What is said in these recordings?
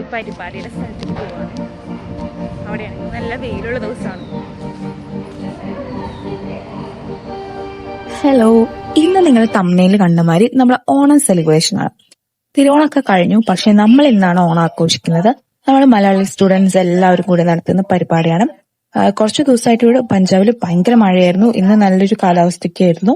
നമ്മളൊരു പരിപാടിയുടെ സ്ഥലത്ത് പോവാണ്. അവിടെയാണ് നല്ല വെയിലുള്ള ദിവസമാണ്. ഹലോ, ഇന്ന് നിങ്ങൾ തമ്മിൽ കണ്ട മാതിരി നമ്മളെ ഓണം സെലിബ്രേഷൻ ആണ്. തിരുവോണമൊക്കെ കഴിഞ്ഞു, പക്ഷെ നമ്മൾ ഇന്നാണ് ഓണം ആഘോഷിക്കുന്നത്. നമ്മൾ മലയാളി സ്റ്റുഡൻസ് എല്ലാവരും കൂടി നടത്തുന്ന പരിപാടിയാണ്. കുറച്ച് ദിവസമായിട്ട് ഇവിടെ പഞ്ചാബിൽ ഭയങ്കര മഴയായിരുന്നു. ഇന്ന് നല്ലൊരു കാലാവസ്ഥയ്ക്കായിരുന്നു.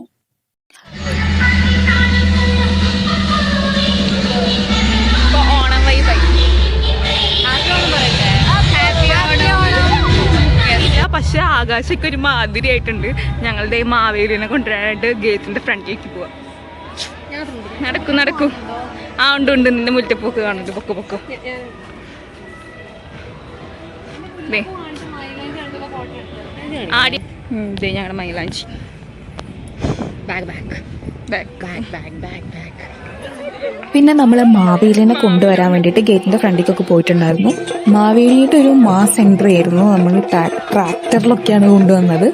പക്ഷെ ആകാശമൊക്കെ ഒരു മാതിരി ആയിട്ടുണ്ട്. ഞങ്ങളുടെ മാവേലിനെ കൊണ്ടുവരാനായിട്ട് ഗേറ്റിന്റെ ഫ്രണ്ടിലേക്ക് പോവാ. നടക്കും. ആ ഉണ്ട് നിന്റെ മുറ്റപ്പൊക്കെ കാണുന്നുണ്ട്. പൊക്കോ ആടി ഞങ്ങളുടെ മൈലാഞ്ചി. പിന്നെ നമ്മൾ മാവേലിനെ കൊണ്ടുവരാൻ വേണ്ടിയിട്ട് ഗേറ്റിന്റെ ഫ്രണ്ടിലേക്കൊക്കെ പോയിട്ടുണ്ടായിരുന്നു. മാവേലിയുടെ ഒരു മാസ് എൻട്രി ആയിരുന്നു. നമ്മൾ ട്രാക്ടറിലൊക്കെയാണ് കൊണ്ടുവന്നത്.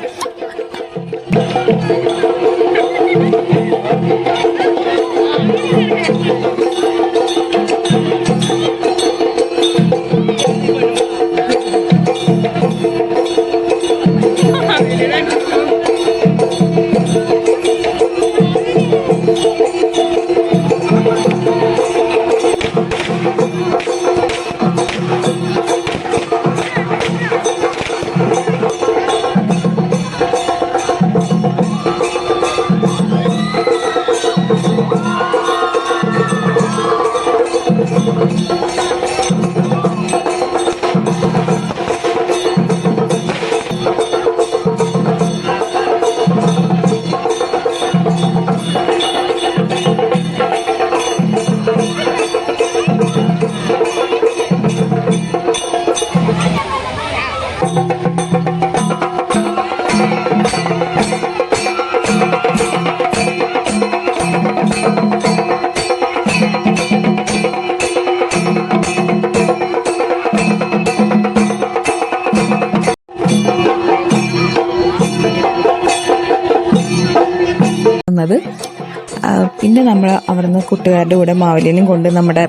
പിന്നെ നമ്മൾ അവിടുന്ന് കൂട്ടുകാരുടെ കൂടെ മാവേലിനും കൊണ്ട് നമ്മുടെ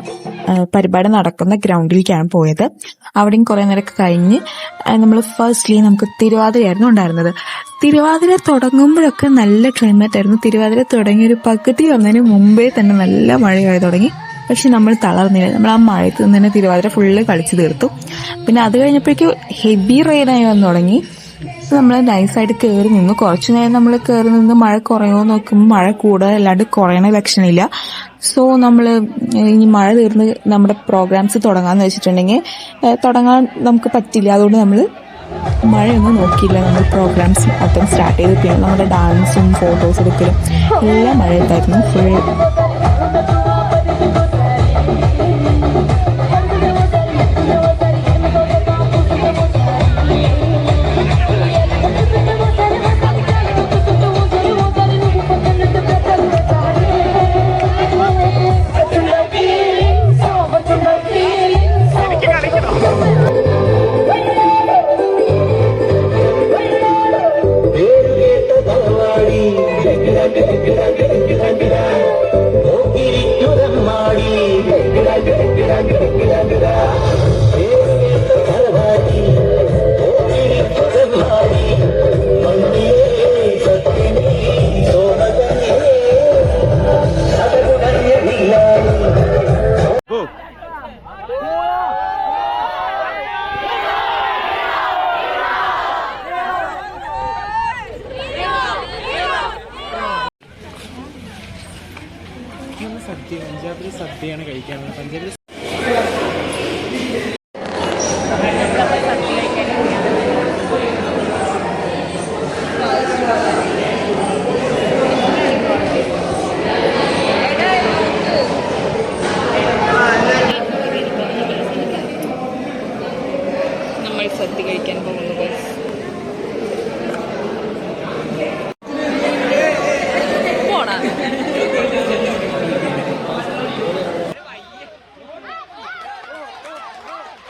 പരിപാടി നടക്കുന്ന ഗ്രൗണ്ടിലേക്കാണ് പോയത്. അവിടെയും കുറെ നേരമൊക്കെ കഴിഞ്ഞ് നമ്മൾ ഫസ്റ്റ്ലി നമുക്ക് തിരുവാതിരയായിരുന്നു ഉണ്ടായിരുന്നത്. തിരുവാതിര തുടങ്ങുമ്പോഴൊക്കെ നല്ല ക്ലൈമറ്റ് ആയിരുന്നു. തിരുവാതിര തുടങ്ങി ഒരു പകുതി വന്നതിന് മുമ്പേ തന്നെ നല്ല മഴയായി തുടങ്ങി. പക്ഷെ നമ്മൾ തളർന്നില്ല. നമ്മൾ ആ മഴയത്ത് നിന്ന് തന്നെ തിരുവാതിര ഫുള്ള് കളിച്ചു തീർത്തു. പിന്നെ അത് കഴിഞ്ഞപ്പോഴേക്കും ഹെവി റെയിനായി വന്നു തുടങ്ങി. നമ്മൾ നൈസായിട്ട് കയറി നിന്നു. കുറച്ചു നേരം നമ്മൾ കയറി നിന്ന് മഴ കുറയുമോ നോക്കുമ്പോൾ മഴ കൂടുതലല്ലാണ്ട് കുറയണ ലക്ഷണമില്ല. സോ നമ്മൾ ഇനി മഴ തീർന്ന് നമ്മുടെ പ്രോഗ്രാംസ് തുടങ്ങാന്ന് വെച്ചിട്ടുണ്ടെങ്കിൽ തുടങ്ങാൻ നമുക്ക് പറ്റില്ല. അതുകൊണ്ട് നമ്മൾ മഴയൊന്നും നോക്കിയില്ല. നമ്മൾ പ്രോഗ്രാംസ് മൊത്തം സ്റ്റാർട്ട് ചെയ്ത് പിന്നെ നമ്മുടെ ഡാൻസും ഫോട്ടോസ് എടുക്കലും എല്ലാം മഴയത്തായിരുന്നു ഫുൾ. പഞ്ചാബിൽ സദ്യയാണ് കഴിക്കാനുള്ളത്. പഞ്ചാബിൽ നമ്മൾ സദ്യ കഴിക്കാൻ പോകുന്നു.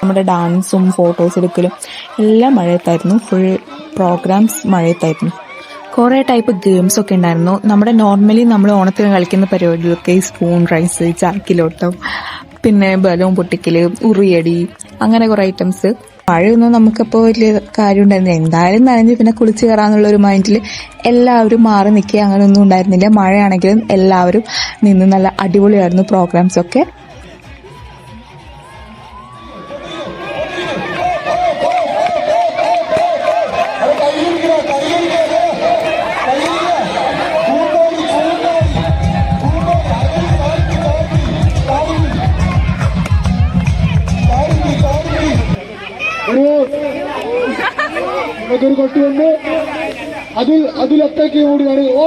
നമ്മുടെ ഡാൻസും ഫോട്ടോസ് എടുക്കലും എല്ലാം മഴയത്തായിരുന്നു. Full programmes മഴയത്തായിരുന്നു. കുറേ ടൈപ്പ് ഗെയിംസ് ഒക്കെ ഉണ്ടായിരുന്നു. നമ്മുടെ നോർമലി നമ്മൾ ഓണത്തിന് കളിക്കുന്ന പരിപാടികളൊക്കെ സ്പൂൺ റൈസ്, ചാക്കിലോട്ടം, പിന്നെ ബലൂൺ പൊട്ടിക്കല്, ഉറിയടി, അങ്ങനെ കുറെ ഐറ്റംസ്. മഴയൊന്നും നമുക്കപ്പോൾ വലിയ കാര്യം ഉണ്ടായിരുന്നില്ല. എന്തായാലും നനഞ്ഞ് പിന്നെ കുളിച്ച് കയറാന്നുള്ള ഒരു മൈൻഡിൽ എല്ലാവരും മാറി നിൽക്കുക അങ്ങനെയൊന്നും ഉണ്ടായിരുന്നില്ല. മഴയാണെങ്കിലും എല്ലാവരും നിന്ന് നല്ല അടിപൊളിയായിരുന്നു പ്രോഗ്രാംസ് ഒക്കെ. ഒരു കൊട്ടുകൊണ്ട് അതിലൊറ്റയ്ക്ക് കൂടിയാണ്. ഓ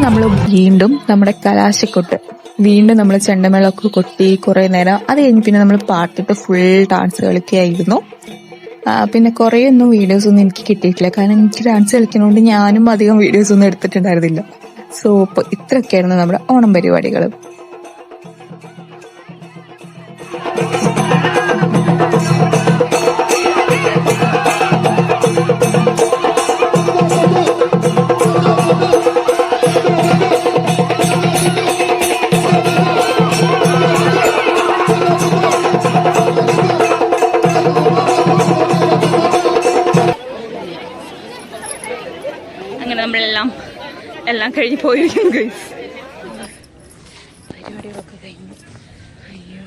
നമ്മൾ വീണ്ടും നമ്മുടെ കലാശക്കൊട്ട് വീണ്ടും നമ്മൾ ചെണ്ടമേളമൊക്കെ കൊട്ടി കുറെ നേരം. അത് കഴിഞ്ഞ് പിന്നെ നമ്മൾ പാട്ടിട്ട് ഫുൾ ഡാൻസ് കളിക്കുകയായിരുന്നു. പിന്നെ കുറേ ഒന്നും വീഡിയോസ് ഒന്നും എനിക്ക് കിട്ടിയിട്ടില്ല, കാരണം എനിക്ക് ഡാൻസ് കളിക്കുന്നതുകൊണ്ട് ഞാനും അധികം വീഡിയോസ് ഒന്നും എടുത്തിട്ടുണ്ടായിരുന്നില്ല. സോ ഇപ്പൊ ഇത്രയൊക്കെയായിരുന്നു നമ്മുടെ ഓണം പരിപാടികൾ. അങ്ങനെ നമ്മളെല്ലാം കഴിഞ്ഞ് പോയിരിക്കും ഗൈസ്. പരിപാടികളൊക്കെ കഴിഞ്ഞു. അയ്യോ,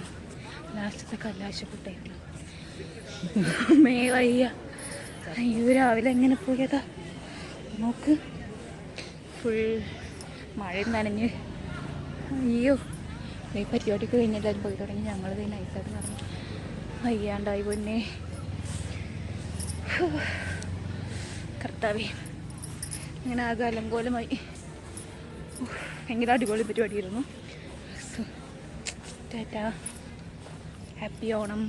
ലാസ്റ്റത്തെ കലാശക്കൊട്ടായിരുന്നു. വയ്യ. അയ്യോ, രാവിലെ എങ്ങനെ പോയതാ നോക്ക്, ഫുൾ മഴയും നനഞ്ഞ്. അയ്യോ, ഈ പരിപാടിയൊക്കെ കഴിഞ്ഞ് എല്ലാവരും പോയി തുടങ്ങി. ഞങ്ങളിത് നൈസായിട്ട് നടന്നു. വയ്യാണ്ടായി പൊന്നെ കർത്താവേ. അങ്ങനെ ആകെ അലങ്കോലമായി. ഭയങ്കര അടിപൊളി പരിപാടിയായിരുന്നു. ടാറ്റാ, ഹാപ്പി ഓണം.